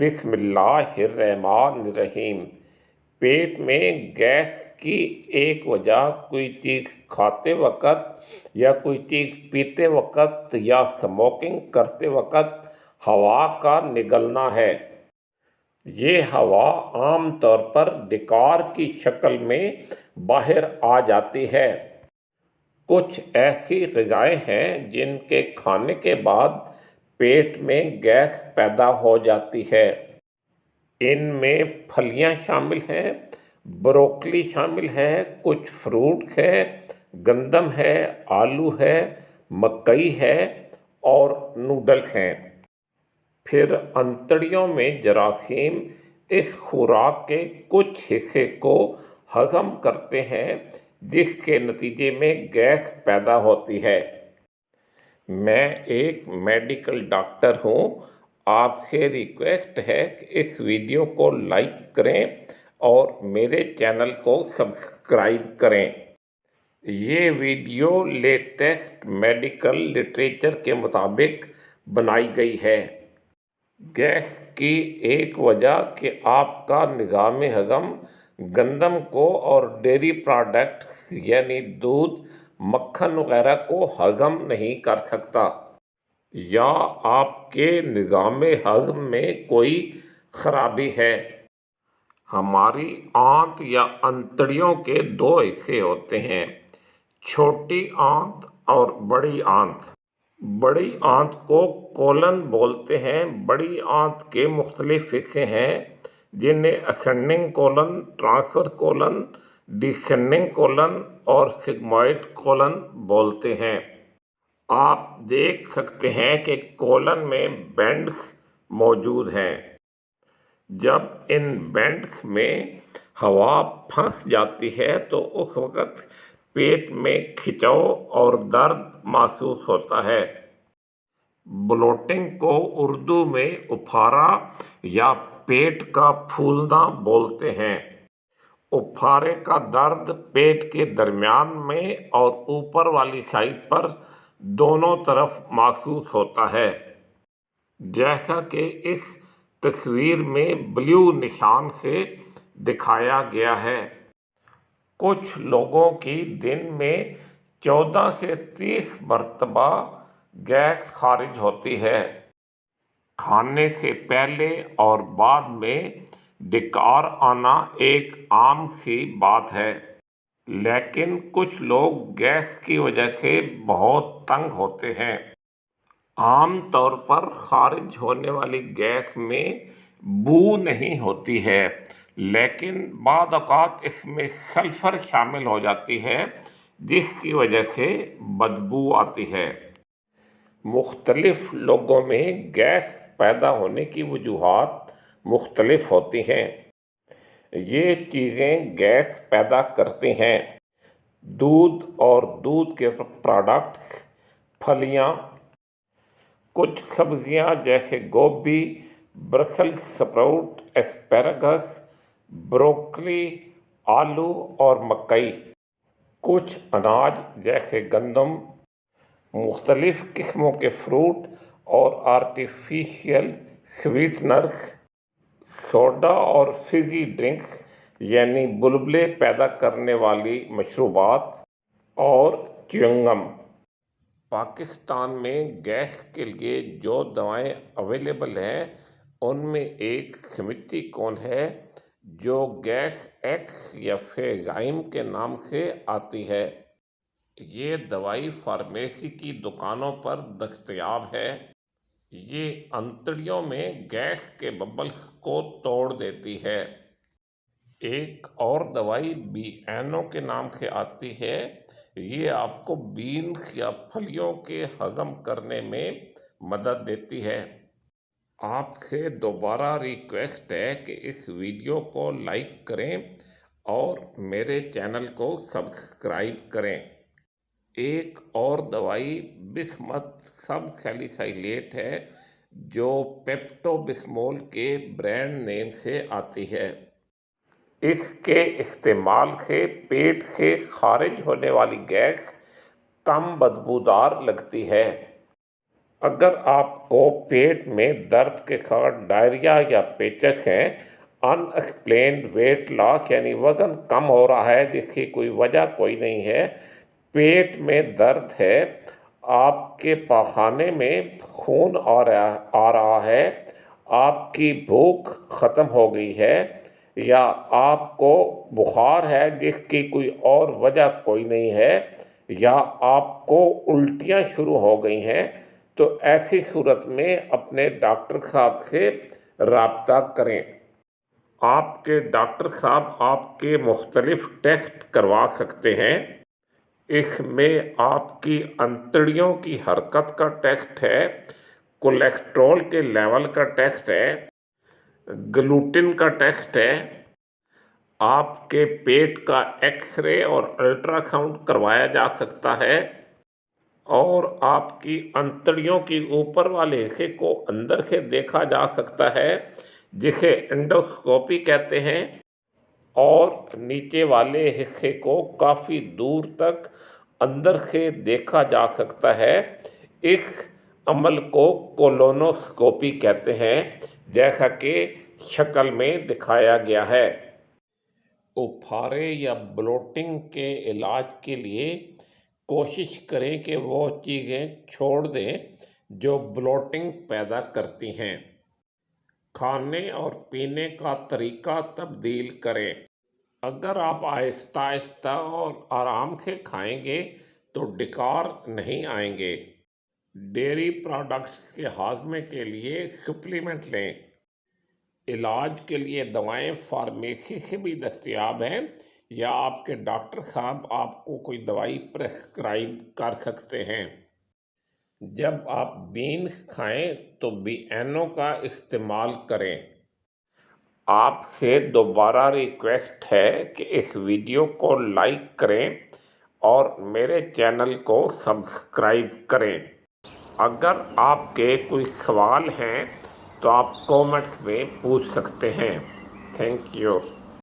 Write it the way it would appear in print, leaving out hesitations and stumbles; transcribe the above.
بسم اللہ الرحمن الرحیم۔ پیٹ میں گیس کی ایک وجہ کوئی چیز کھاتے وقت یا کوئی چیز پیتے وقت یا اسموکنگ کرتے وقت ہوا کا نگلنا ہے۔ یہ ہوا عام طور پر ڈکار کی شکل میں باہر آ جاتی ہے۔ کچھ ایسی غذائیں ہیں جن کے کھانے کے بعد پیٹ میں گیس پیدا ہو جاتی ہے۔ ان میں پھلیاں شامل ہیں، بروکلی شامل ہے، کچھ فروٹ ہے، گندم ہے، آلو ہے، مکئی ہے اور نوڈلز ہیں۔ پھر انتڑیوں میں جراثیم اس خوراک کے کچھ حصے کو ہضم کرتے ہیں، جس کے نتیجے میں گیس پیدا ہوتی ہے۔ میں ایک میڈیکل ڈاکٹر ہوں۔ آپ سے ریکویسٹ ہے کہ اس ویڈیو کو لائک کریں اور میرے چینل کو سبسکرائب کریں۔ یہ ویڈیو لیٹسٹ میڈیکل لٹریچر کے مطابق بنائی گئی ہے۔ گیس کی ایک وجہ کہ آپ کا نظام ہضم گندم کو اور ڈیری پروڈکٹس یعنی دودھ، مکھن وغیرہ کو ہضم نہیں کر سکتا، یا آپ کے نظام ہضم میں کوئی خرابی ہے۔ ہماری آنت یا انتڑیوں کے دو حصے ہوتے ہیں، چھوٹی آنت اور بڑی آنت۔ بڑی آنت کو کولن بولتے ہیں۔ بڑی آنت کے مختلف حصے ہیں جنہیں ascending colon, transverse colon, descending colon اور سگموئڈ کولن بولتے ہیں۔ آپ دیکھ سکتے ہیں کہ کولن میں بینڈز موجود ہیں۔ جب ان بینڈز میں ہوا پھنس جاتی ہے تو اس وقت پیٹ میں کھچاؤ اور درد محسوس ہوتا ہے۔ بلوٹنگ کو اردو میں اپھارا یا پیٹ کا پھولنا بولتے ہیں۔ اپھارے کا درد پیٹ کے درمیان میں اور اوپر والی سائڈ پر دونوں طرف محسوس ہوتا ہے، جیسا کہ اس تصویر میں بلیو نشان سے دکھایا گیا ہے۔ کچھ لوگوں کی دن میں 14 سے 30 مرتبہ گیس خارج ہوتی ہے۔ کھانے سے پہلے اور بعد میں ڈکار آنا ایک عام سی بات ہے، لیکن کچھ لوگ گیس کی وجہ سے بہت تنگ ہوتے ہیں۔ عام طور پر خارج ہونے والی گیس میں بو نہیں ہوتی ہے، لیکن بعض اوقات اس میں سلفر شامل ہو جاتی ہے، جس کی وجہ سے بدبو آتی ہے۔ مختلف لوگوں میں گیس پیدا ہونے کی وجوہات مختلف ہوتی ہیں۔ یہ چیزیں گیس پیدا کرتی ہیں: دودھ اور دودھ کے پروڈکٹس، پھلیاں، کچھ سبزیاں جیسے گوبھی، برسلز سپروٹ، اسپیراگس، بروکلی، آلو اور مکئی، کچھ اناج جیسے گندم، مختلف قسموں کے فروٹ اور آرٹیفیشل سویٹنرز، سوڈا اور فزی ڈرنکس یعنی بلبلے پیدا کرنے والی مشروبات، اور چیونگم۔ پاکستان میں گیس کے لیے جو دوائیں اویلیبل ہیں ان میں ایک سمپٹیکون ہے جو گیس ایکس یا فیزائم کے نام سے آتی ہے۔ یہ دوائی فارمیسی کی دکانوں پر دستیاب ہے۔ یہ انتڑیوں میں گیس کے ببلز کو توڑ دیتی ہے۔ ایک اور دوائی بی اینو کے نام سے آتی ہے۔ یہ آپ کو بینز یا پھلیوں کے ہضم کرنے میں مدد دیتی ہے۔ آپ سے دوبارہ ریکویسٹ ہے کہ اس ویڈیو کو لائک کریں اور میرے چینل کو سبسکرائب کریں۔ ایک اور دوائی بسمت سب سیلیسائلیٹ ہے جو پیپٹو بسمول کے برانڈ نیم سے آتی ہے۔ اس کے استعمال سے پیٹ سے خارج ہونے والی گیس کم بدبودار لگتی ہے۔ اگر آپ کو پیٹ میں درد کے ساتھ ڈائریا یا پیچک ہے، ان ایکسپلینڈ ویٹ لاس یعنی وزن کم ہو رہا ہے جس کی کوئی وجہ کوئی نہیں ہے، پیٹ میں درد ہے، آپ کے پاخانے میں خون آ رہا ہے، آپ کی بھوک ختم ہو گئی ہے، یا آپ کو بخار ہے جس کی کوئی اور وجہ کوئی نہیں ہے، یا آپ کو الٹیاں شروع ہو گئی ہیں، تو ایسی صورت میں اپنے ڈاکٹر صاحب سے رابطہ کریں۔ آپ کے ڈاکٹر صاحب آپ کے مختلف ٹیسٹ کروا سکتے ہیں۔ اس میں آپ کی انتڑیوں کی حرکت کا ٹیسٹ ہے، کولیسٹرول کے لیول کا ٹیسٹ ہے، گلوٹن کا ٹیسٹ ہے، آپ کے پیٹ کا ایکس رے اور الٹرا ساؤنڈ کروایا جا سکتا ہے، اور آپ کی انتڑیوں کی اوپر والے حصے کو اندر سے دیکھا جا سکتا ہے جسے انڈوسکوپی کہتے ہیں، اور نیچے والے حصے کو کافی دور تک اندر سے دیکھا جا سکتا ہے۔ اس عمل کو کولونوسکوپی کہتے ہیں، جیسا کہ شکل میں دکھایا گیا ہے۔ اپھارے یا بلوٹنگ کے علاج کے لیے کوشش کریں کہ وہ چیزیں چھوڑ دیں جو بلوٹنگ پیدا کرتی ہیں۔ کھانے اور پینے کا طریقہ تبدیل کریں۔ اگر آپ آہستہ آہستہ اور آرام سے کھائیں گے تو ڈکار نہیں آئیں گے۔ ڈیری پروڈکٹس کے ہاضمے کے لیے سپلیمنٹ لیں۔ علاج کے لیے دوائیں فارمیسی سے بھی دستیاب ہیں، یا آپ کے ڈاکٹر صاحب آپ کو کوئی دوائی پرسکرائب کر سکتے ہیں۔ جب آپ بینز کھائیں تو BNO کا استعمال کریں۔ آپ سے دوبارہ ریکویسٹ ہے کہ اس ویڈیو کو لائک کریں اور میرے چینل کو سبسکرائب کریں۔ اگر آپ کے کوئی سوال ہیں تو آپ کومنٹس میں پوچھ سکتے ہیں۔ Thank you.